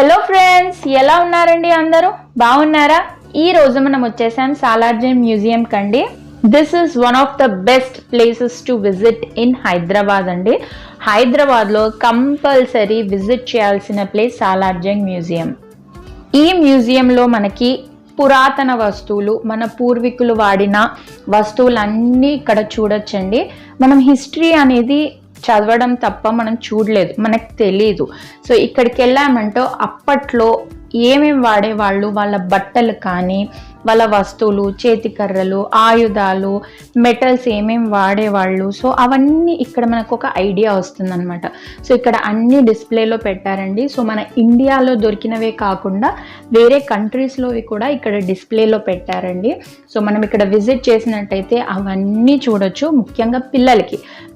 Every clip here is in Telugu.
హలో ఫ్రెండ్స్, ఎలా ఉన్నారండి? అందరూ బాగున్నారా? ఈ రోజు మనం వచ్చేసాం సాలార్జంగ్ మ్యూజియం కండి. This is one of the best places to visit in Hyderabad అండి. హైదరాబాద్లో కంపల్సరీ విజిట్ చేయాల్సిన ప్లేస్ సాలార్జంగ్ మ్యూజియం. ఈ మ్యూజియంలో మనకి పురాతన వస్తువులు, మన పూర్వీకులు వాడిన వస్తువులన్నీ ఇక్కడ చూడొచ్చండి. మనం హిస్టరీ అనేది చదవడం తప్ప మనం చూడలేదు, మనకు తెలీదు. సో ఇక్కడికి వెళ్ళామంటే అప్పట్లో ఏమేమి వాడేవాళ్ళు, వాళ్ళ బట్టలు కానీ, వాళ్ళ వస్తువులు, చేతికర్రలు, ఆయుధాలు, మెటల్స్ ఏమేమి వాడేవాళ్ళు, సో అవన్నీ ఇక్కడ మనకు ఒక ఐడియా వస్తుందన్నమాట. సో ఇక్కడ అన్ని డిస్ప్లేలో పెట్టారండి. సో మన ఇండియాలో దొరికినవే కాకుండా వేరే కంట్రీస్లోవి కూడా ఇక్కడ డిస్ప్లేలో పెట్టారండి. సో మనం ఇక్కడ విజిట్ చేసినట్టయితే అవన్నీ చూడొచ్చు. ముఖ్యంగా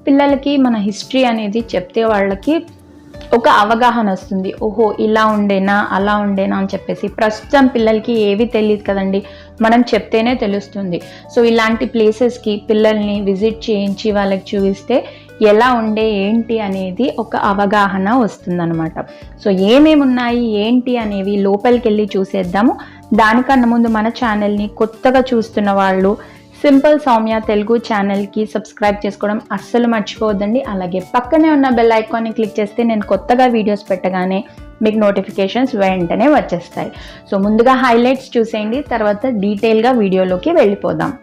పిల్లలకి మన హిస్టరీ అనేది చెప్తే వాళ్ళకి ఒక అవగాహన వస్తుంది. ఓహో, ఇలా ఉండేనా, అలా ఉండేనా అని చెప్పేసి. ప్రస్తుతం పిల్లలకి ఏవి తెలియదు కదండి, మనం చెప్తేనే తెలుస్తుంది. సో ఇలాంటి ప్లేసెస్కి పిల్లల్ని విజిట్ చేయించి వాళ్ళకి చూపిస్తే ఎలా ఉండే ఏంటి అనేది ఒక అవగాహన వస్తుందన్నమాట. సో ఏమేమి ఉన్నాయి ఏంటి అనేవి లోపలికి వెళ్ళి చూసేద్దాము. దానికన్నా ముందు మన ఛానల్ని కొత్తగా చూస్తున్న వాళ్ళు సింపుల్ సౌమ్య తెలుగు ఛానల్కి సబ్స్క్రైబ్ చేసుకోవడం అస్సలు మర్చిపోవద్దండి. అలాగే పక్కనే ఉన్న బెల్ ఐకాన్ని క్లిక్ చేస్తే నేను కొత్తగా వీడియోస్ పెట్టగానే మీకు నోటిఫికేషన్స్ వెంటనే వచ్చేస్తాయి. సో ముందుగా హైలైట్స్ చూసేయండి, తర్వాత డీటెయిల్గా వీడియోలోకి వెళ్ళిపోదాం.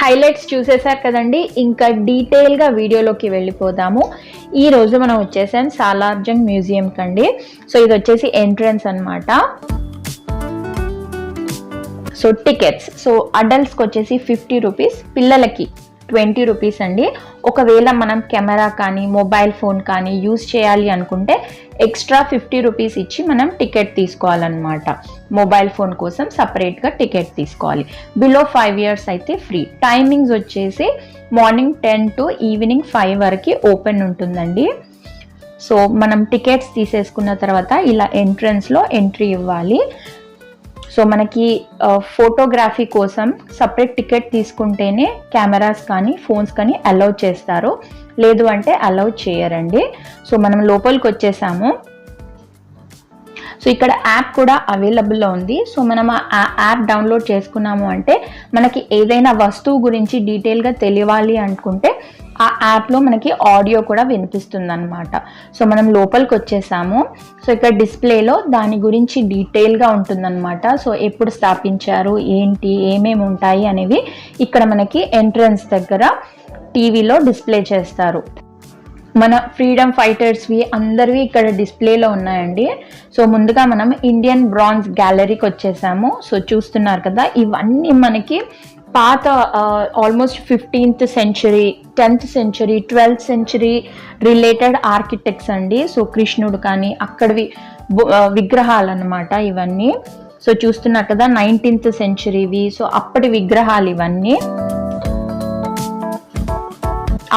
హైలైట్స్ చూసేసారు కదండి, ఇంకా డీటెయిల్గా వీడియోలోకి వెళ్ళిపోదాము. ఈ రోజు మనం వచ్చేసాం సాలార్జంగ్ మ్యూజియం కండి. సో ఇది వచ్చేసి ఎంట్రన్స్ అన్నమాట. సో టికెట్స్, సో అడల్ట్స్కి వచ్చేసి 50 రూపీస్, పిల్లలకి 20 రూపీస్ అండి. ఒకవేళ మనం కెమెరా కానీ మొబైల్ ఫోన్ కానీ యూజ్ చేయాలి అనుకుంటే ఎక్స్ట్రా 50 రూపీస్ ఇచ్చి మనం టికెట్ తీసుకోవాలన్నమాట. మొబైల్ ఫోన్ కోసం సపరేట్గా టికెట్ తీసుకోవాలి. బిలో 5 years అయితే ఫ్రీ. టైమింగ్స్ వచ్చేసి మార్నింగ్ 10 to ఈవినింగ్ 5 వరకు ఓపెన్ ఉంటుందండి. సో మనం టికెట్స్ తీసేసుకున్న తర్వాత ఇలా ఎంట్రన్స్లో ఎంట్రీ ఇవ్వాలి. సో మనకి ఫోటోగ్రఫీ కోసం సపరేట్ టికెట్ తీసుకుంటేనే కెమెరాస్ కానీ ఫోన్స్ కానీ అలౌ చేస్తారు, లేదు అంటే అలౌ చేయరండి. సో మనం లోపలికి వచ్చేసాము. సో ఇక్కడ యాప్ కూడా అవైలబుల్లో ఉంది. సో మనం ఆ యాప్ డౌన్లోడ్ చేసుకున్నాము అంటే మనకి ఏదైనా వస్తువు గురించి డీటెయిల్గా తెలియాలి అనుకుంటే ఆ యాప్లో మనకి ఆడియో కూడా వినిపిస్తుంది అనమాట. సో మనం లోపలికి వచ్చేసాము. సో ఇక్కడ డిస్ప్లేలో దాని గురించి డీటెయిల్గా ఉంటుందన్నమాట. సో ఎప్పుడు స్థాపించారు, ఏంటి, ఏమేమి ఉంటాయి అనేవి ఇక్కడ మనకి ఎంట్రన్స్ దగ్గర టీవీలో డిస్ప్లే చేస్తారు. మన ఫ్రీడమ్ ఫైటర్స్వి అందరివి ఇక్కడ డిస్ప్లేలో ఉన్నాయండి. సో ముందుగా మనం ఇండియన్ బ్రాంజ్ గ్యాలరీకి వచ్చేసాము. సో చూస్తున్నారు కదా, ఇవన్నీ మనకి పాత almost 15th century, 10th century, 12th century related architects అండి. సో కృష్ణుడు కానీ అక్కడివి విగ్రహాలు అన్నమాట ఇవన్నీ. సో చూస్తున్నారు కదా 19th centuryవి. సో అప్పటి విగ్రహాలు ఇవన్నీ,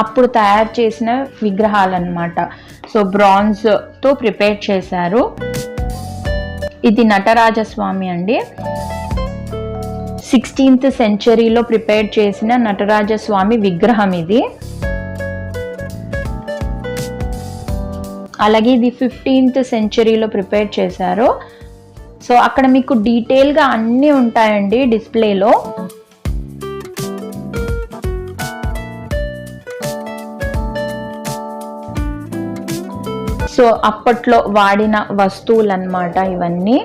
అప్పుడు తయారు చేసిన విగ్రహాలు అన్నమాట. సో బ్రాంజ్తో ప్రిపేర్ చేశారు. ఇది నటరాజస్వామి అండి, 16th centuryలో ప్రిపేర్ చేసిన నటరాజస్వామి విగ్రహం ఇది. అలాగే ఇది 15th centuryలో ప్రిపేర్ చేశారు. సో అక్కడ మీకు డీటెయిల్గా అన్నీ ఉంటాయండి డిస్ప్లేలో. సో అప్పట్లో వాడిన వస్తువులు అన్నమాట ఇవన్నీ.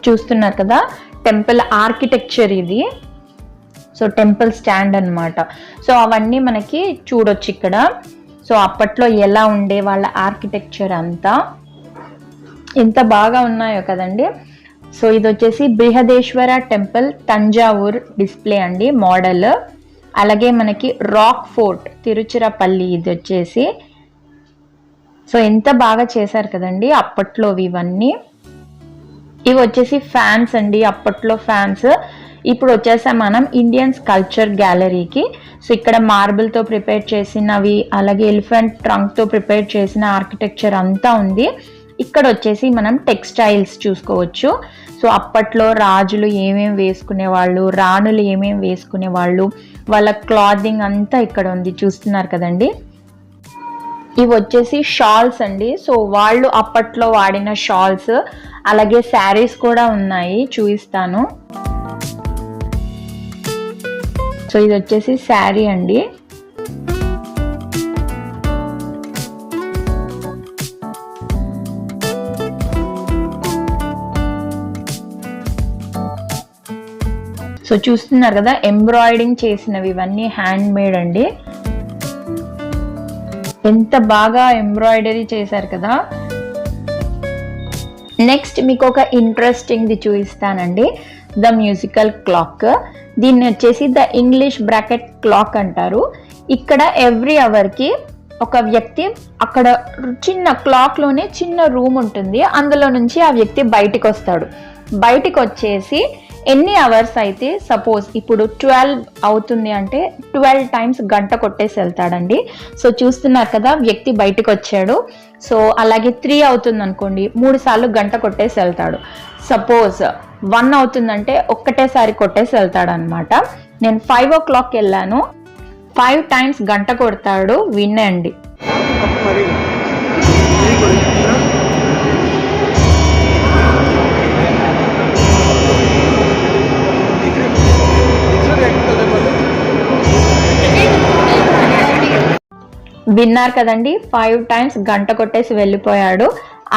చూస్తున్నారు కదా టెంపుల్ ఆర్కిటెక్చర్ ఇది. సో టెంపుల్ స్టాండ్ అన్నమాట. సో అవన్నీ మనకి చూడొచ్చు ఇక్కడ. సో అప్పట్లో ఎలా ఉండే వాళ్ళ ఆర్కిటెక్చర్ అంతా ఎంత బాగా ఉన్నాయో కదండి. సో ఇది వచ్చేసి బృహదేశ్వర టెంపుల్ తంజావూర్ డిస్ప్లే అండి మోడల్. అలాగే మనకి రాక్ ఫోర్ట్ తిరుచిరపల్లి ఇది వచ్చేసి. సో ఎంత బాగా చేశారు కదండి అప్పట్లో ఇవన్నీ. ఇవి వచ్చేసి ఫ్యాన్స్ అండి, అప్పట్లో ఫ్యాన్స్. ఇప్పుడు వచ్చేసాం మనం ఇండియన్ స్కల్ప్చర్ గ్యాలరీకి. సో ఇక్కడ మార్బుల్తో ప్రిపేర్ చేసినవి, అలాగే ఎలిఫెంట్ ట్రంక్తో ప్రిపేర్ చేసిన ఆర్కిటెక్చర్ అంతా ఉంది. ఇక్కడ వచ్చేసి మనం టెక్స్టైల్స్ చూసుకోవచ్చు. సో అప్పట్లో రాజులు ఏమేమి వేసుకునేవాళ్ళు, రాణులు ఏమేమి వేసుకునేవాళ్ళు, వాళ్ళ క్లాతింగ్ అంతా ఇక్కడ ఉంది, చూస్తున్నారు కదండి. ఇవి వచ్చేసి షాల్స్ అండి. సో వాళ్ళు అప్పట్లో వాడిన షాల్స్, అలాగే శారీస్ కూడా ఉన్నాయి, చూపిస్తాను. సో ఇది వచ్చేసి శారీ అండి. సో చూస్తున్నారు కదా ఎంబ్రాయిడింగ్ చేసినవి ఇవన్నీ హ్యాండ్ మేడ్ అండి. ఎంత బాగా ఎంబ్రాయిడరీ చేశారు కదా. నెక్స్ట్ మీకు ఒక ఇంట్రెస్టింగ్ది చూపిస్తానండి, ద మ్యూజికల్ క్లాక్. దీన్ని వచ్చేసి ద ఇంగ్లీష్ బ్రాకెట్ క్లాక్ అంటారు. ఇక్కడ ఎవ్రీ అవర్కి ఒక వ్యక్తి, అక్కడ చిన్న క్లాక్లోనే చిన్న రూమ్ ఉంటుంది, అందులో నుంచి ఆ వ్యక్తి బయటికి వస్తాడు. బయటికి వచ్చేసి ఎన్ని అవర్స్ అయితే, సపోజ్ ఇప్పుడు 12 అవుతుంది అంటే 12 times గంట కొట్టేసి వెళ్తాడండి. సో చూస్తున్నారు కదా వ్యక్తి బయటికి వచ్చాడు. సో అలాగే 3 అవుతుంది అనుకోండి, 3 సార్లు గంట కొట్టేసి వెళ్తాడు. సపోజ్ 1 అవుతుందంటే ఒక్కటేసారి కొట్టేసి వెళ్తాడు అనమాట. నేను 5 o'clock వెళ్ళాను, 5 times గంట కొడతాడు, వినండి. విన్నారు కదండి, 5 times గంట కొట్టేసి వెళ్ళిపోయాడు.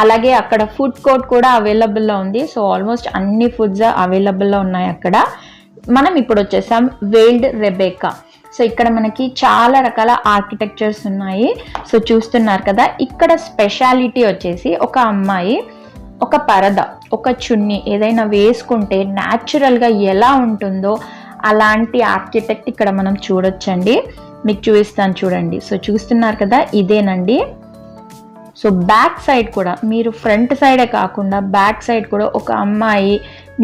అలాగే అక్కడ ఫుడ్ కోర్ట్ కూడా అవైలబుల్లో ఉంది. సో ఆల్మోస్ట్ అన్ని ఫుడ్స్ అవైలబుల్లో ఉన్నాయి అక్కడ. మనం ఇప్పుడు వచ్చేసాం వేల్డ్ రెబేకా. సో ఇక్కడ మనకి చాలా రకాల ఆర్కిటెక్చర్స్ ఉన్నాయి. సో చూస్తున్నారు కదా, ఇక్కడ స్పెషాలిటీ వచ్చేసి ఒక అమ్మాయి ఒక పరద, ఒక చున్నీ ఏదైనా వేసుకుంటే న్యాచురల్గా ఎలా ఉంటుందో అలాంటి ఆర్కిటెక్ట్ ఇక్కడ మనం చూడొచ్చండి. మీకు చూపిస్తాను చూడండి. సో చూస్తున్నారు కదా, ఇదేనండి. సో బ్యాక్ సైడ్ కూడా మీరు ఫ్రంట్ సైడే కాకుండా బ్యాక్ సైడ్ కూడా ఒక అమ్మాయి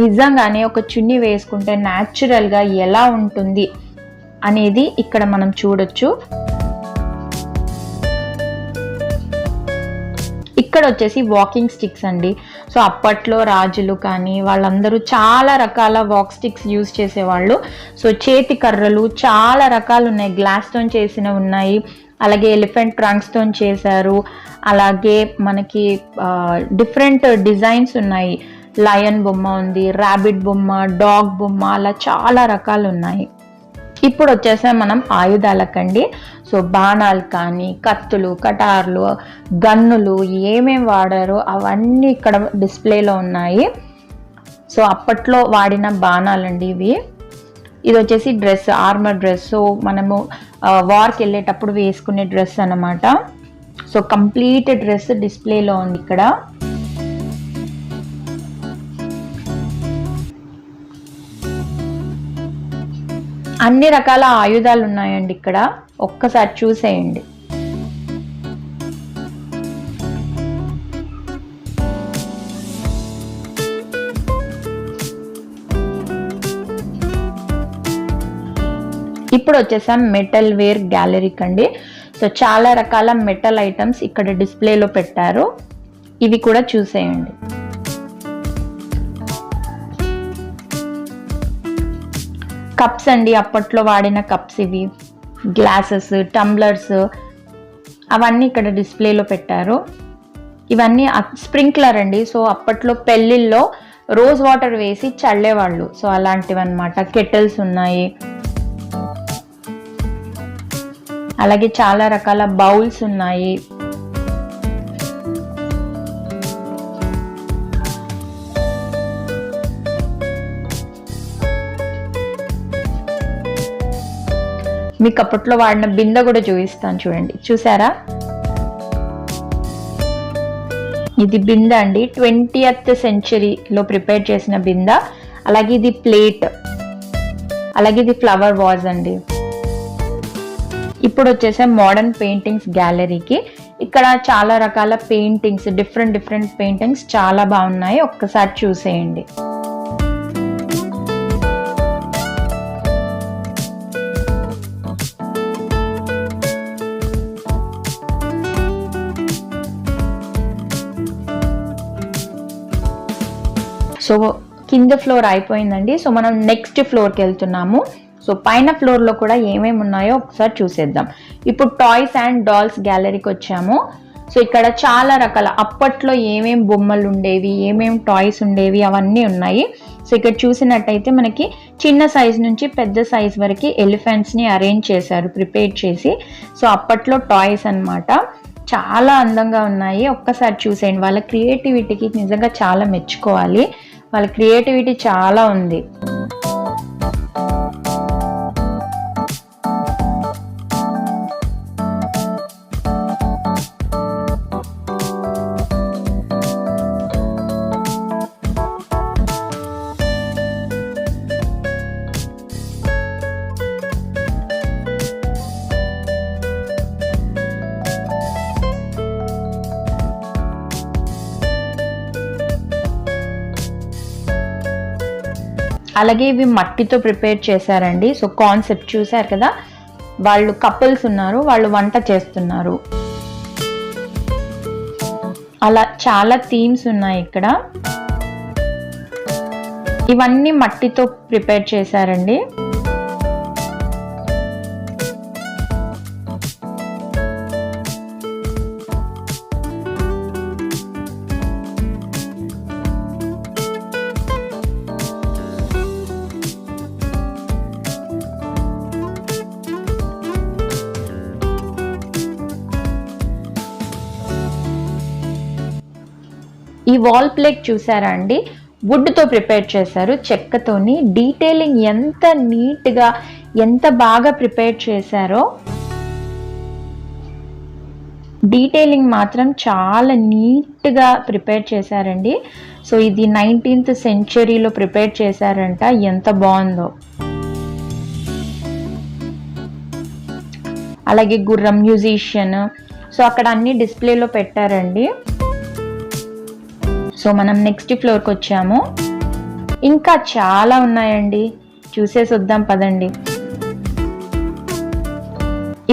నిజంగానే ఒక చున్నీ వేసుకుంటే న్యాచురల్గా ఎలా ఉంటుంది అనేది ఇక్కడ మనం చూడొచ్చు. ఇక్కడ వచ్చేసి వాకింగ్ స్టిక్స్ అండి. సో అప్పట్లో రాజులు కానీ వాళ్ళందరూ చాలా రకాల వాక్ స్టిక్స్ యూజ్ చేసేవాళ్ళు. సో చేతి కర్రలు చాలా రకాలు ఉన్నాయి, గ్లాస్తో చేసిన ఉన్నాయి, అలాగే ఎలిఫెంట్ ట్రంక్స్తో చేశారు, అలాగే మనకి డిఫరెంట్ డిజైన్స్ ఉన్నాయి. లయన్ బొమ్మ ఉంది, ర్యాబిట్ బొమ్మ, డాగ్ బొమ్మ, అలా చాలా రకాలు ఉన్నాయి. ఇప్పుడు వచ్చేసా మనం ఆయుధాలకండి. సో బాణాలు కానీ, కత్తులు, కటార్లు, గన్నులు ఏమేమి వాడారో అవన్నీ ఇక్కడ డిస్ప్లేలో ఉన్నాయి. సో అప్పట్లో వాడిన బాణాలండి ఇవి. ఇది వచ్చేసి డ్రెస్, ఆర్మర్ డ్రెస్. సో మనము వార్కి వెళ్ళేటప్పుడు వేసుకునే డ్రెస్ అన్నమాట. సో కంప్లీట్ డ్రెస్ డిస్ప్లేలో ఉంది ఇక్కడ. అన్ని రకాల ఆయుధాలు ఉన్నాయండి ఇక్కడ, ఒక్కసారి చూసేయండి. ఇప్పుడు వచ్చేసాం మెటల్ వేర్ గ్యాలరీకి అండి. సో చాలా రకాల మెటల్ ఐటమ్స్ ఇక్కడ డిస్ప్లేలో పెట్టారు, ఇవి కూడా చూసేయండి. కప్స్ అండి, అప్పట్లో వాడిన కప్స్ ఇవి, గ్లాసెస్, టంబ్లర్స్, అవన్నీ ఇక్కడ డిస్ప్లేలో పెట్టారు. ఇవన్నీ స్ప్రింక్లర్ అండి. సో అప్పట్లో పెళ్ళిళ్ళలో రోజ్ వాటర్ వేసి చల్లేవాళ్ళు. సో అలాంటివి అన్నమాట. కెటిల్స్ ఉన్నాయి, అలాగే చాలా రకాల బౌల్స్ ఉన్నాయి. మీకు అప్పట్లో వాడిన బిందె కూడా చూపిస్తాను చూడండి, చూసారా? ఇది బిందె అండి, 20th సెంచరీలో ప్రిపేర్ చేసిన బిందె. అలాగే ఇది ప్లేట్, అలాగే ఇది ఫ్లవర్ వాజ్ అండి. ఇప్పుడు వచ్చేసే మోడర్న్ పెయింటింగ్స్ గ్యాలరీకి. ఇక్కడ చాలా రకాల పెయింటింగ్స్, డిఫరెంట్ పెయింటింగ్స్ చాలా బాగున్నాయి, ఒక్కసారి చూసేయండి. సో కింద ఫ్లోర్ అయిపోయిందండి. సో మనం నెక్స్ట్ ఫ్లోర్కి వెళ్తున్నాము. సో పైన ఫ్లోర్లో కూడా ఏమేమి ఉన్నాయో ఒకసారి చూసేద్దాం. ఇప్పుడు టాయ్స్ అండ్ డాల్స్ గ్యాలరీకి వచ్చాము. సో ఇక్కడ చాలా రకాల అప్పట్లో ఏమేమి బొమ్మలు ఉండేవి, ఏమేమి టాయ్స్ ఉండేవి, అవన్నీ ఉన్నాయి. సో ఇక్కడ చూసినట్టయితే మనకి చిన్న సైజ్ నుంచి పెద్ద సైజ్ వరకు ఎలిఫెంట్స్ని అరేంజ్ చేశారు, ప్రిపేర్ చేసి. సో అప్పట్లో టాయ్స్ అన్నమాట, చాలా అందంగా ఉన్నాయి, ఒక్కసారి చూసేయండి. వాళ్ళ క్రియేటివిటీకి నిజంగా చాలా మెచ్చుకోవాలి, వాళ్ళ క్రియేటివిటీ చాలా ఉంది. అలాగే ఇవి మట్టితో ప్రిపేర్ చేశారండి. సో కాన్సెప్ట్ చూశారు కదా, వాళ్ళు కపుల్స్ ఉన్నారు, వాళ్ళు వంట చేస్తున్నారు, అలా చాలా థీమ్స్ ఉన్నాయి ఇక్కడ. ఇవన్నీ మట్టితో ప్రిపేర్ చేశారండి. ఈ వాల్ ప్లేట్ చూసారా అండి, వుడ్ తో ప్రిపేర్ చేశారు, చెక్కతోని. డీటెయిలింగ్ ఎంత నీట్ గా, ఎంత బాగా ప్రిపేర్ చేశారో. డీటెయిలింగ్ మాత్రం చాలా నీట్ గా ప్రిపేర్ చేశారండి. సో ఇది 19th సెంచరీలో ప్రిపేర్ చేశారంట, ఎంత బాగుందో. అలాగే గుర్రం, మ్యూజిషియన్. సో అక్కడ అన్ని డిస్ప్లేలో పెట్టారండి. సో మనం నెక్స్ట్ ఫ్లోర్కి వచ్చాము. ఇంకా చాలా ఉన్నాయండి, చూసేసి వద్దాం పదండి.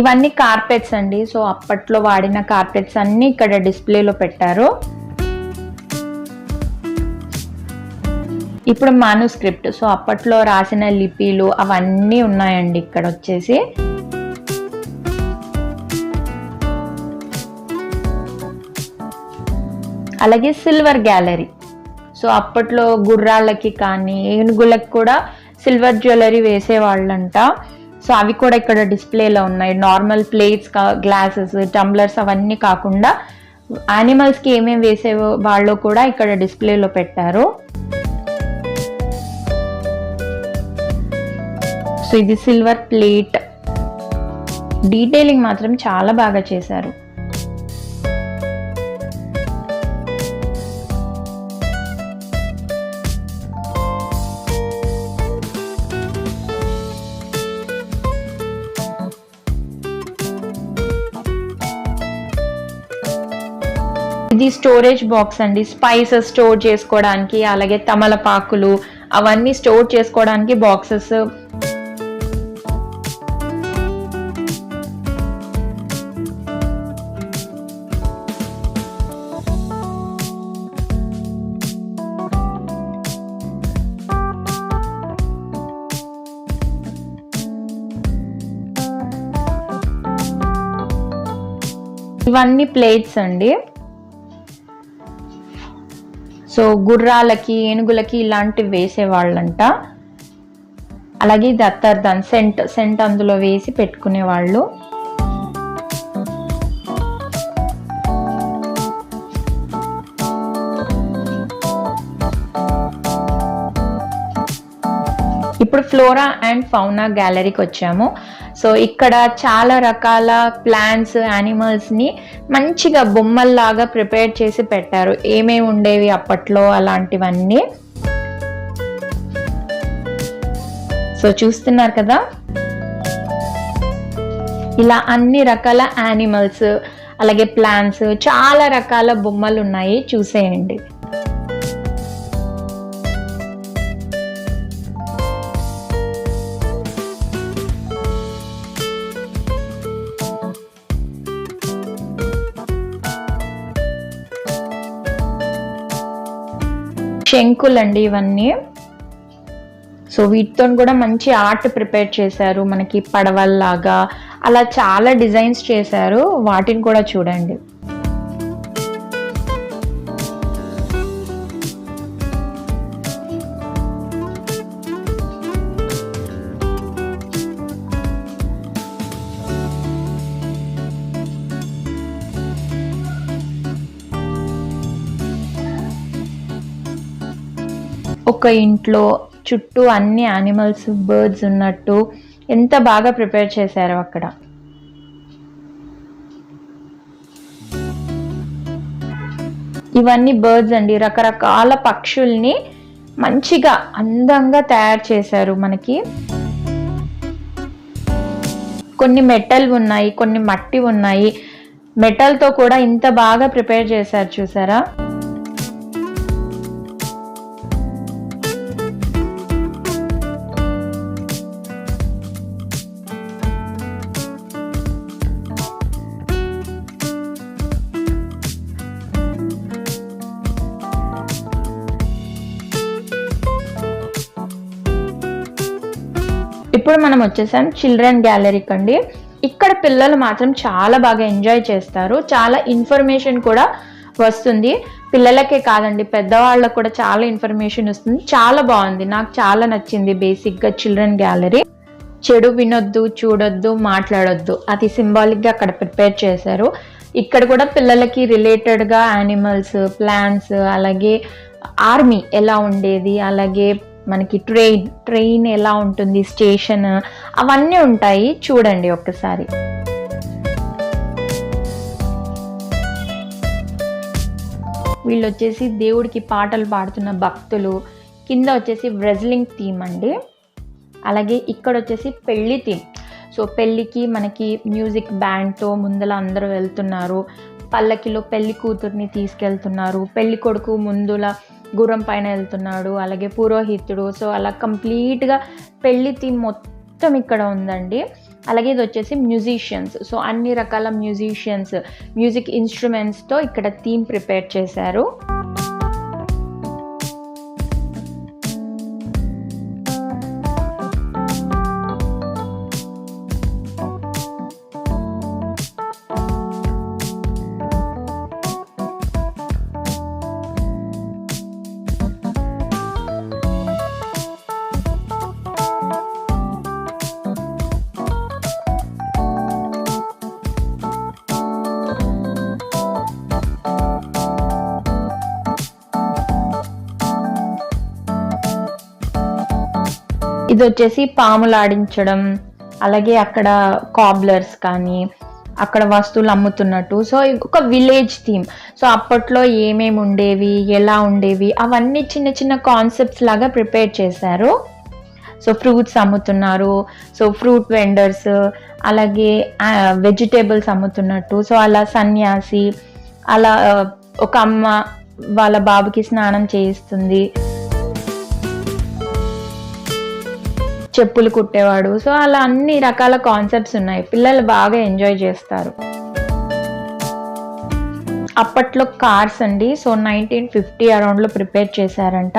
ఇవన్నీ కార్పెట్స్ అండి. సో అప్పట్లో వాడిన కార్పెట్స్ అన్ని ఇక్కడ డిస్ప్లేలో పెట్టారు. ఇప్పుడు మాన్యుస్క్రిప్ట్, సో అప్పట్లో రాసిన లిపిలు అవన్నీ ఉన్నాయండి ఇక్కడ వచ్చేసి. అలాగే సిల్వర్ గ్యాలరీ, సో అప్పట్లో గుర్రాలకి కానీ ఏనుగులకి కూడా సిల్వర్ జ్యువెలరీ వేసేవాళ్ళంట. సో అవి కూడా ఇక్కడ డిస్ప్లేలో ఉన్నాయి. నార్మల్ ప్లేట్స్, గ్లాసెస్, టంబ్లర్స్ అవన్నీ కాకుండా యానిమల్స్కి ఏమేమి వేసే వాళ్ళు కూడా ఇక్కడ డిస్ప్లేలో పెట్టారు. సో ఇది సిల్వర్ ప్లేట్, డీటెయిలింగ్ మాత్రం చాలా బాగా చేశారు. ఇది స్టోరేజ్ బాక్స్ అండి, స్పైసెస్ స్టోర్ చేసుకోవడానికి, అలాగే తమలపాకులు అవన్నీ స్టోర్ చేసుకోవడానికి బాక్సెస్. ఇవన్నీ ప్లేట్స్ అండి. సో గుర్రాలకి, ఏనుగులకి ఇలాంటివి వేసేవాళ్ళంట. అలాగే ఇది అత్తర్దాన్, సెంట్ అందులో వేసి పెట్టుకునేవాళ్ళు. ఇప్పుడు ఫ్లోరా అండ్ ఫౌనా గ్యాలరీకి వచ్చాము. సో ఇక్కడ చాలా రకాల ప్లాంట్స్, యానిమల్స్ని మంచిగా బొమ్మల్లాగా ప్రిపేర్ చేసి పెట్టారు. ఏమేమి ఉండేవి అప్పట్లో అలాంటివన్నీ. సో చూస్తున్నారు కదా, ఇలా అన్ని రకాల యానిమల్స్ అలాగే ప్లాంట్స్, చాలా రకాల బొమ్మలు ఉన్నాయి, చూసేయండి. శంకులండి ఇవన్నీ. సో వీటితో కూడా మంచి ఆర్ట్ ప్రిపేర్ చేశారు. మనకి పడవల్లాగా అలా చాలా డిజైన్స్ చేశారు, వాటిని కూడా చూడండి. ఒక ఇంట్లో చుట్టూ అన్ని యానిమల్స్, బర్డ్స్ ఉన్నట్టు ఎంత బాగా ప్రిపేర్ చేశారో అక్కడ. ఇవన్నీ బర్డ్స్ అండి, రకరకాల పక్షుల్ని మంచిగా అందంగా తయారు చేశారు. మనకి కొన్ని మెటల్ ఉన్నాయి, కొన్ని మట్టి ఉన్నాయి. మెటల్తో కూడా ఇంత బాగా ప్రిపేర్ చేశారు, చూసారా? ఇప్పుడు మనం వచ్చేసాం చిల్డ్రన్ గ్యాలరీకి అండి. ఇక్కడ పిల్లలు మాత్రం చాలా బాగా ఎంజాయ్ చేస్తారు. చాలా ఇన్ఫర్మేషన్ కూడా వస్తుంది. పిల్లలకే కాదండి, పెద్దవాళ్ళకు కూడా చాలా ఇన్ఫర్మేషన్ వస్తుంది. చాలా బాగుంది, నాకు చాలా నచ్చింది. బేసిక్గా చిల్డ్రన్ గ్యాలరీ. చెడు వినొద్దు, చూడొద్దు, మాట్లాడొద్దు, అది సింబాలిక్గా అక్కడ ప్రిపేర్ చేశారు. ఇక్కడ కూడా పిల్లలకి రిలేటెడ్గా యానిమల్స్, ప్లాంట్స్, అలాగే ఆర్మీ ఎలా ఉండేది, అలాగే మనకి ట్రైన్ ఎలా ఉంటుంది, స్టేషన్, అవన్నీ ఉంటాయి. చూడండి ఒక్కసారి. వీళ్ళు వచ్చేసి దేవుడికి పాటలు పాడుతున్న భక్తులు. కింద వచ్చేసి రెజ్లింగ్ థీమ్ అండి. అలాగే ఇక్కడ వచ్చేసి పెళ్లి థీమ్. సో పెళ్ళికి మనకి మ్యూజిక్ బ్యాండ్తో ముందల అందరూ వెళ్తున్నారు. పల్లకిలో పెళ్లి కూతుర్ని తీసుకెళ్తున్నారు, పెళ్లి కొడుకు ముందుల గుర్రం పైన వెళ్తున్నాడు, అలాగే పురోహితుడు. సో అలా కంప్లీట్గా పెళ్లి థీమ్ మొత్తం ఇక్కడ ఉందండి. అలాగే ఇది వచ్చేసి మ్యూజిషియన్స్. సో అన్ని రకాల మ్యూజిషియన్స్, మ్యూజిక్ ఇన్స్ట్రుమెంట్స్తో ఇక్కడ థీమ్ ప్రిపేర్ చేశారు. ఇది వచ్చేసి పాములు ఆడించడం, అలాగే అక్కడ కాబ్లర్స్ కానీ అక్కడ వస్తువులు అమ్ముతున్నట్టు. సో ఒక విలేజ్ థీమ్. సో అప్పట్లో ఏమేమి ఉండేవి, ఎలా ఉండేవి, అవన్నీ చిన్న చిన్న కాన్సెప్ట్స్ లాగా ప్రిపేర్ చేశారు. సో ఫ్రూట్స్ అమ్ముతున్నారు, సో ఫ్రూట్ వెండర్స్, అలాగే వెజిటేబుల్స్ అమ్ముతున్నట్టు. సో అలా సన్యాసి, అలా ఒక అమ్మ వాళ్ళ బాబుకి స్నానం చేయిస్తుంది, చెప్పులు కుట్టేవాడు. సో అలా అన్ని రకాల కాన్సెప్ట్స్ ఉన్నాయి. పిల్లలు బాగా ఎంజాయ్ చేస్తారు. అప్పట్లో కార్స్ అండి. సో 1950 అరౌండ్లో ప్రిపేర్ చేశారంట.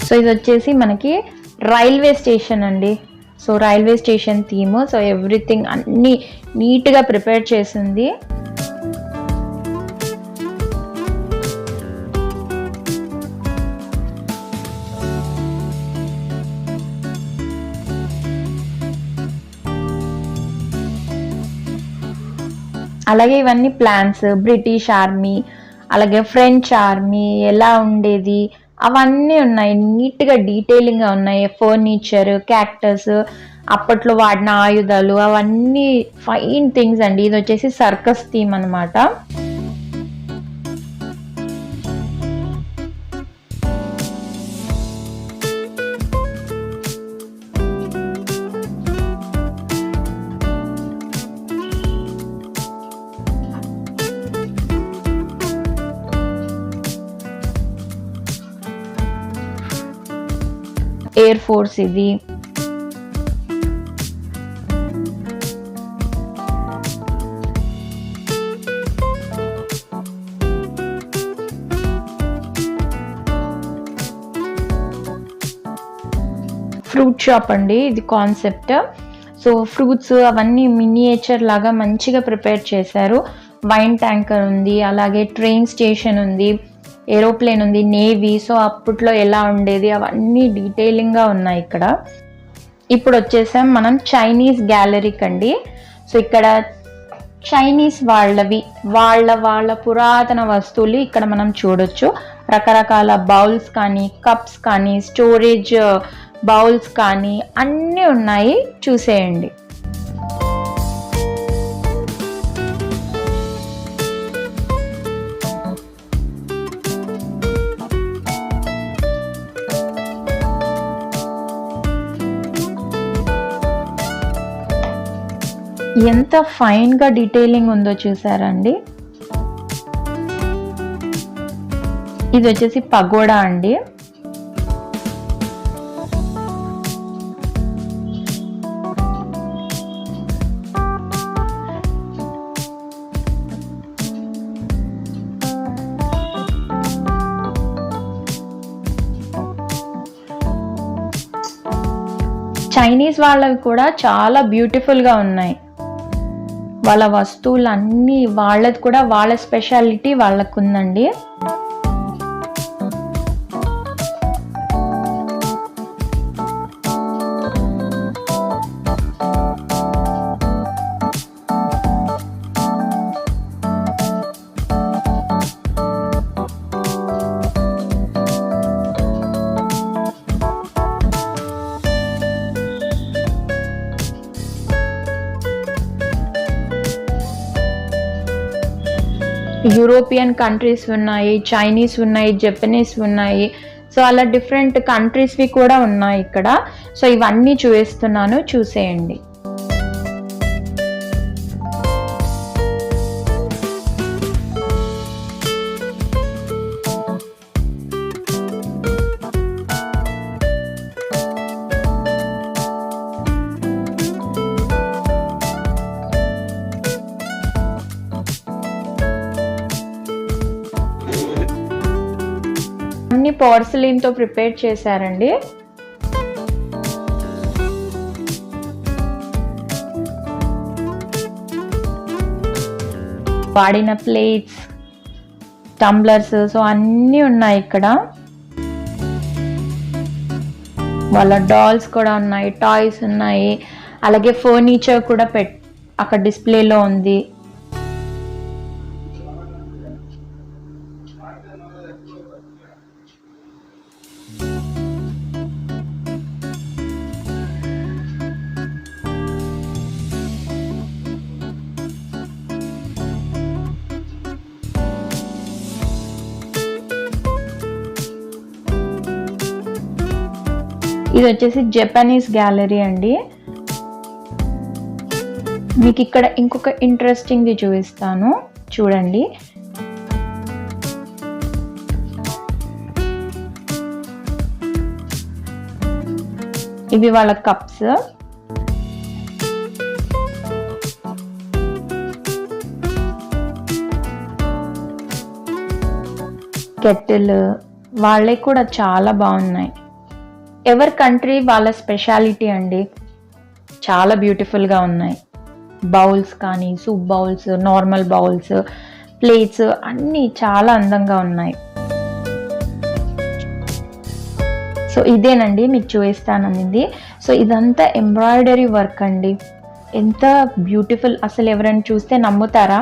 సో ఇది వచ్చేసి మనకి రైల్వే స్టేషన్ అండి. So railway station theme. So everything అన్ని నీట్గా ప్రిపేర్ చేసింది. అలాగే ఇవన్నీ ప్లాన్స్, బ్రిటిష్ ఆర్మీ, అలాగే ఫ్రెంచ్ ఆర్మీ ఎలా ఉండేది అవన్నీ ఉన్నాయి. నీట్గా డీటెయిలింగ్గా ఉన్నాయి. ఫర్నిచర్, క్యాక్టస్, అప్పట్లో వాడిన ఆయుధాలు, అవన్నీ ఫైన్ థింగ్స్ అండి. ఇది వచ్చేసి సర్కస్ థీమ్ అనమాట. ఎయిర్ ఫోర్స్ ఇది. ఫ్రూట్ షాప్ అండి ఇది కాన్సెప్ట్. సో ఫ్రూట్స్ అవన్నీ మినియేచర్ లాగా మంచిగా ప్రిపేర్ చేశారు. వైన్ ట్యాంకర్ ఉంది, అలాగే ట్రైన్ స్టేషన్ ఉంది, ఏరోప్లేన్ ఉంది, నేవీ. సో అప్పట్లో ఎలా ఉండేది అవన్నీ డీటెయిలింగ్గా ఉన్నాయి ఇక్కడ. ఇప్పుడు వచ్చేసాం మనం చైనీస్ గ్యాలరీకి అండి. సో ఇక్కడ చైనీస్ వాళ్ళ పురాతన వస్తువులు ఇక్కడ మనం చూడొచ్చు. రకరకాల బౌల్స్ కానీ, కప్స్ కానీ, స్టోరేజ్ బౌల్స్ కానీ అన్నీ ఉన్నాయి, చూసేయండి. ఎంత ఫైన్గా డీటెయిలింగ్ ఉందో చూసారండి. ఇది వచ్చేసి పగోడా అండి. చైనీస్ వాళ్ళవి కూడా చాలా బ్యూటిఫుల్గా ఉన్నాయి. వాళ్ళ వస్తువులు అన్నీ వాళ్ళది కూడా వాళ్ళ స్పెషాలిటీ వాళ్ళకు ఉందండి. యూరోపియన్ కంట్రీస్ ఉన్నాయి, చైనీస్ ఉన్నాయి, జపనీస్ ఉన్నాయి. సో అలా డిఫరెంట్ కంట్రీస్వి కూడా ఉన్నాయి ఇక్కడ. సో ఇవన్నీ చూపిస్తున్నాను, చూసేయండి. అన్ని పోర్సిలిన్ తో ప్రిపేర్ చేశారండి. వాడిన ప్లేట్స్, టంబ్లర్స్, సో అన్నీ ఉన్నాయి ఇక్కడ. వాళ్ళ డాల్స్ కూడా ఉన్నాయి, టాయ్స్ ఉన్నాయి, అలాగే ఫర్నిచర్ కూడా అక్కడ డిస్ప్లేలో ఉంది. ఇది వచ్చేసి జపనీస్ గ్యాలరీ అండి. మీకు ఇక్కడ ఇంకొక ఇంట్రెస్టింగ్ ది చూపిస్తాను, చూడండి. ఇవి వాళ్ళ కప్స్. కెటిల్ వాళ్ళే కూడా చాలా బాగున్నాయి. ఎవరి కంట్రీ వాళ్ళ స్పెషాలిటీ అండి, చాలా బ్యూటిఫుల్గా ఉన్నాయి. బౌల్స్ కానీ, soup bowls, normal bowls, plates అన్నీ చాలా అందంగా ఉన్నాయి. సో ఇదేనండి మీకు చూపిస్తానన్నది. సో ఇదంతా ఎంబ్రాయిడరీ వర్క్ అండి, ఎంత బ్యూటిఫుల్. అసలు ఎవరైనా చూస్తే నమ్ముతారా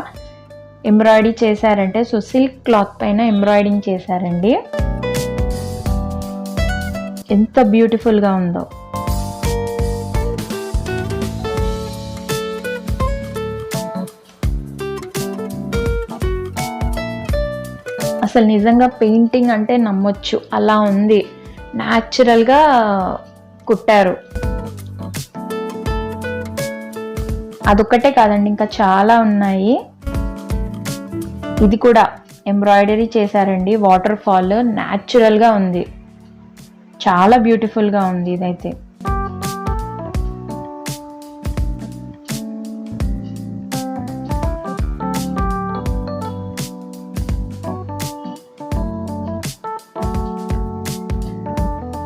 ఎంబ్రాయిడరీ చేశారంటే? సో సిల్క్ క్లాత్ పైన ఎంబ్రాయిడింగ్ చేశారండి, ఎంత బ్యూటిఫుల్ గా ఉందో. అసలు నిజంగా పెయింటింగ్ అంటే నమ్మొచ్చు, అలా ఉంది, న్యాచురల్ గా కుట్టారు. అదొక్కటే కాదండి, ఇంకా చాలా ఉన్నాయి. ఇది కూడా ఎంబ్రాయిడరీ చేశారండి, వాటర్ ఫాల్ న్యాచురల్ గా ఉంది, చాలా బ్యూటిఫుల్ గా ఉంది ఇదైతే.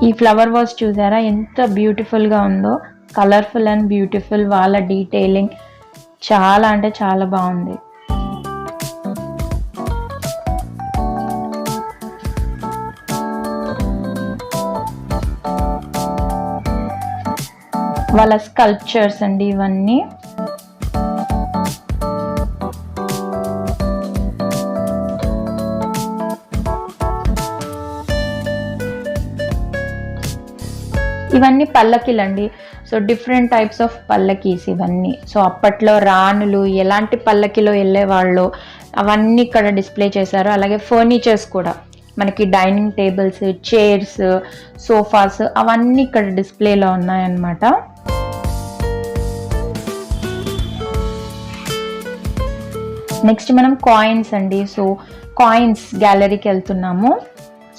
ఈ ఫ్లవర్ వాస్ చూసారా ఎంత బ్యూటిఫుల్ గా ఉందో, కలర్ఫుల్ అండ్ బ్యూటిఫుల్. వాళ్ళ డీటెయిలింగ్ చాలా అంటే చాలా బాగుంది. వాళ్ళ స్కల్ప్చర్స్ అండి ఇవన్నీ. ఇవన్నీ పల్లకీలండి. సో డిఫరెంట్ టైప్స్ ఆఫ్ పల్లకీస్ ఇవన్నీ. సో అప్పట్లో రాణులు ఎలాంటి పల్లకిలో వెళ్ళేవాళ్ళు అవన్నీ ఇక్కడ డిస్ప్లే చేశారు. అలాగే ఫర్నిచర్స్ కూడా మనకి డైనింగ్ టేబుల్స్, చైర్స్, సోఫాస్ అవన్నీ ఇక్కడ డిస్ప్లేలో ఉన్నాయన్నమాట. నెక్స్ట్ మనం కాయిన్స్ అండి. సో కాయిన్స్ గ్యాలరీకి వెళ్తున్నాము.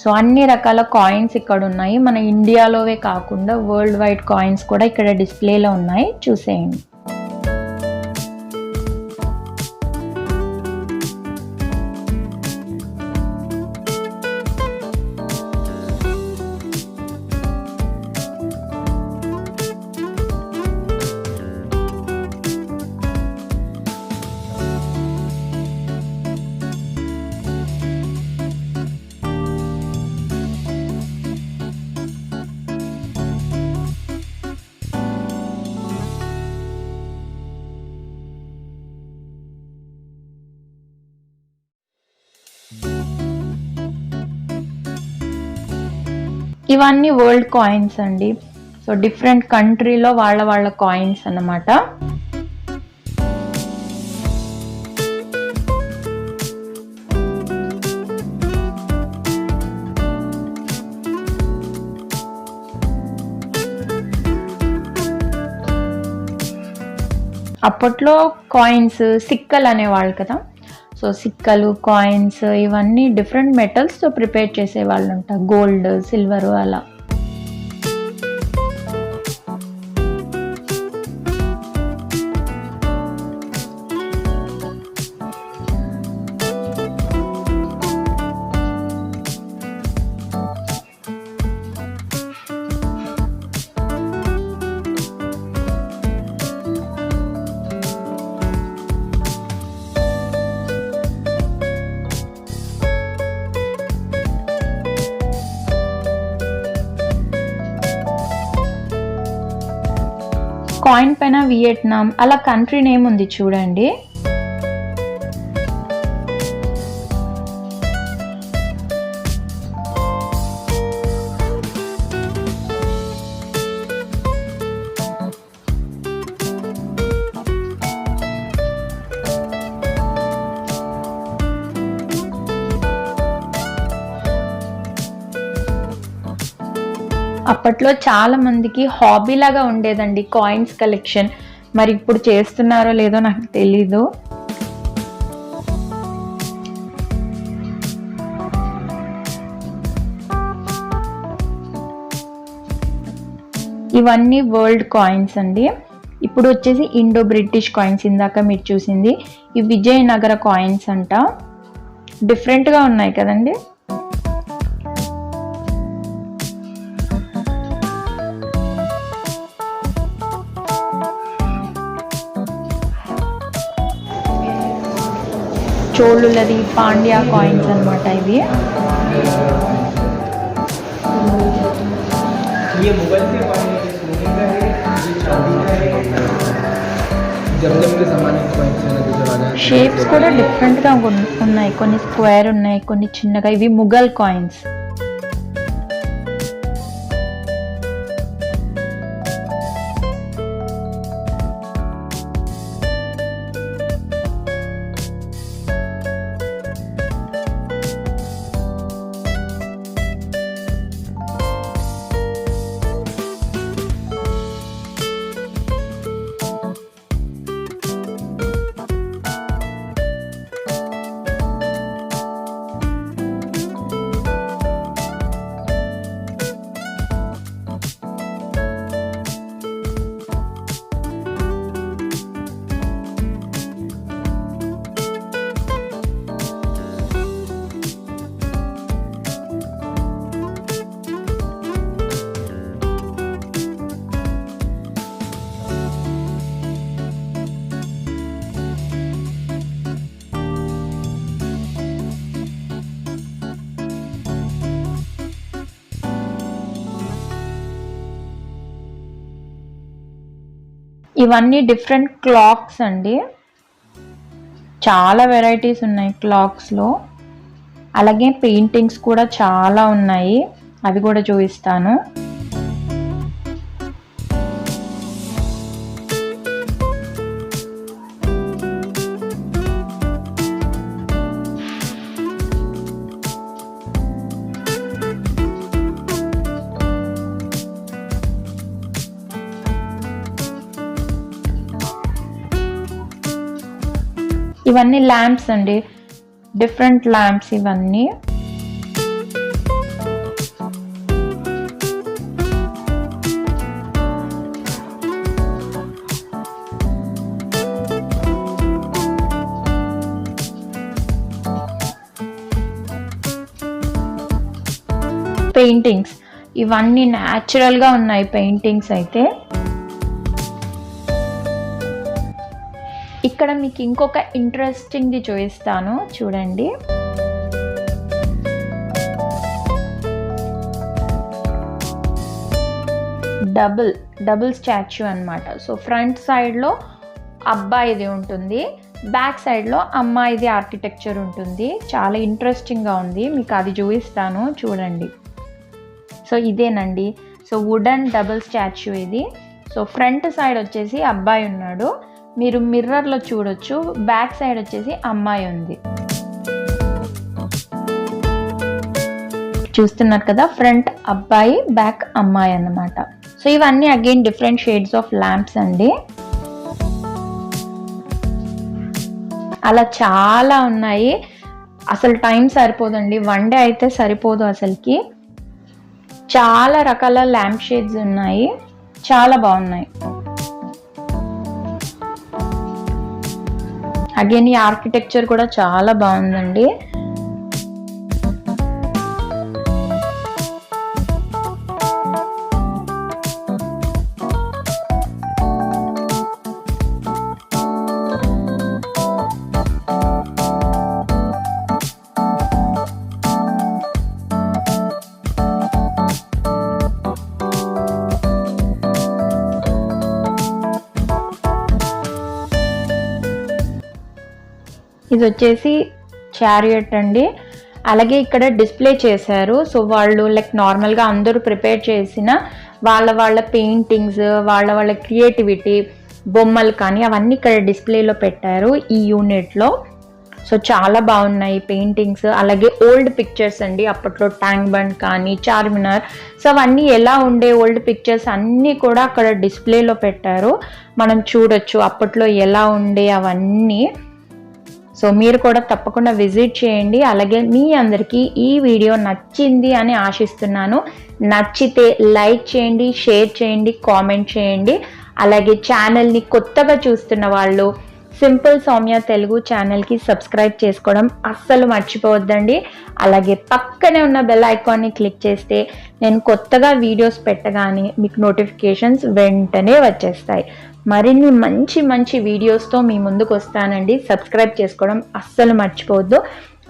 సో అన్ని రకాల కాయిన్స్ ఇక్కడ ఉన్నాయి, మన ఇండియాలోవే కాకుండా వరల్డ్ వైడ్ కాయిన్స్ కూడా ఇక్కడ డిస్ప్లేలో ఉన్నాయి, చూసేయండి. ఇవన్నీ వరల్డ్ కాయిన్స్ అండి. సో డిఫరెంట్ కంట్రీలో వాళ్ళ కాయిన్స్ అన్నమాట. అప్పట్లో కాయిన్స్, సిక్కలు అనేవాళ్ళు కదా. సో సిక్కలు, కాయిన్స్ ఇవన్నీ డిఫరెంట్ మెటల్స్తో ప్రిపేర్ చేసేవాళ్ళు అంట, గోల్డ్, సిల్వర్ అలా. కాయిన్ పైన వియట్నాం అలా కంట్రీ నేమ్ ఉంది చూడండి. అప్పట్లో చాలా మందికి హాబీ లాగా ఉండేదండి కాయిన్స్ కలెక్షన్. మరి ఇప్పుడు చేస్తున్నారో లేదో నాకు తెలీదు. ఇవన్నీ వరల్డ్ కాయిన్స్ అండి. ఇప్పుడు వచ్చేసి ఇండో బ్రిటిష్ కాయిన్స్, ఇందాక మీరు చూసింది. ఈ విజయనగర కాయిన్స్ అంట, డిఫరెంట్గా ఉన్నాయి కదండి. చోళులది, పాండ్యా కాయిన్స్ అనమాట ఇవి. షేప్స్ కూడా డిఫరెంట్గా ఉన్నాయి, కొన్ని స్క్వేర్ ఉన్నాయి, కొన్ని చిన్నగా. ఇవి ముఘల్ కాయిన్స్. ఇవన్నీ డిఫరెంట్ క్లాక్స్ అండి, చాలా వెరైటీస్ ఉన్నాయి క్లాక్స్లో. అలాగే పెయింటింగ్స్ కూడా చాలా ఉన్నాయి, అవి కూడా చూపిస్తాను. ఇవన్నీ ల్యాంప్స్ అండి, డిఫరెంట్ ల్యాంప్స్ ఇవన్నీ. పెయింటింగ్స్ ఇవన్నీ న్యాచురల్గా ఉన్నాయి పెయింటింగ్స్ అయితే. ఇక్కడ మీకు ఇంకొక ఇంట్రెస్టింగ్ది చూపిస్తాను చూడండి. డబుల్ స్టాచ్యూ అన్నమాట. సో ఫ్రంట్ సైడ్లో అబ్బాయిది ఉంటుంది, బ్యాక్ సైడ్లో అమ్మాయిది ఆర్కిటెక్చర్ ఉంటుంది. చాలా ఇంట్రెస్టింగ్గా ఉంది, మీకు అది చూపిస్తాను చూడండి. సో ఇదేనండి, సో వుడెన్ డబుల్ స్టాచ్యూ ఇది. సో ఫ్రంట్ సైడ్ వచ్చేసి అబ్బాయి ఉన్నాడు, మీరు మిర్రర్లో చూడొచ్చు. బ్యాక్ సైడ్ వచ్చేసి అమ్మాయి ఉంది, చూస్తున్నారు కదా. ఫ్రంట్ అబ్బాయి, బ్యాక్ అమ్మాయి అన్నమాట. సో ఇవన్నీ again different shades of lamps అండి. అలా చాలా ఉన్నాయి. అసలు టైం సరిపోదండి, 1 డే అయితే సరిపోదు అసలుకి. చాలా రకాల ల్యాంప్ షేడ్స్ ఉన్నాయి, చాలా బాగున్నాయి. అగైన్ ఈ ఆర్కిటెక్చర్ కూడా చాలా బాగుందండి. ఇది వచ్చేసి చారియట్ అండి. అలాగే ఇక్కడ డిస్ప్లే చేశారు. సో వాళ్ళు లైక్ నార్మల్గా అందరూ ప్రిపేర్ చేసిన వాళ్ళ పెయింటింగ్స్, వాళ్ళ క్రియేటివిటీ, బొమ్మలు కానీ అవన్నీ ఇక్కడ డిస్ప్లేలో పెట్టారు ఈ యూనిట్లో. సో చాలా బాగున్నాయి పెయింటింగ్స్. అలాగే ఓల్డ్ పిక్చర్స్ అండి, అప్పట్లో ట్యాంక్ బండ్ కానీ చార్మినార్, సో అవన్నీ ఎలా ఉండే ఓల్డ్ పిక్చర్స్ అన్నీ కూడా అక్కడ డిస్ప్లేలో పెట్టారు. మనం చూడొచ్చు అప్పట్లో ఎలా ఉండే అవన్నీ. సో మీరు కూడా తప్పకుండా విజిట్ చేయండి. అలాగే మీ అందరికీ ఈ వీడియో నచ్చింది అని ఆశిస్తున్నాను. నచ్చితే లైక్ చేయండి, షేర్ చేయండి, కామెంట్ చేయండి. అలాగే ఛానల్ని కొత్తగా చూస్తున్న వాళ్ళు సింపుల్ సౌమ్య తెలుగు ఛానల్కి సబ్స్క్రైబ్ చేసుకోవడం అస్సలు మర్చిపోవద్దండి. అలాగే పక్కనే ఉన్న బెల్ ఐకాన్ని క్లిక్ చేస్తే నేను కొత్తగా వీడియోస్ పెట్టగానే మీకు నోటిఫికేషన్స్ వెంటనే వచ్చేస్తాయి. మరిన్ని మంచి వీడియోస్తో మీ ముందుకు వస్తానండి. సబ్స్క్రైబ్ చేసుకోవడం అస్సలు మర్చిపోవద్దు.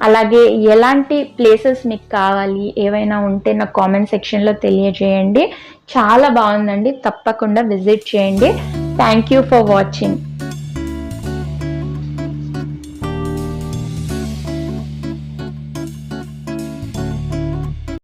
అలాగే ఎలాంటి ప్లేసెస్ మీకు కావాలి, ఏవైనా ఉంటే నాకు కామెంట్ సెక్షన్లో తెలియజేయండి. చాలా బాగుందండి, తప్పకుండా విజిట్ చేయండి. Thank you for watching.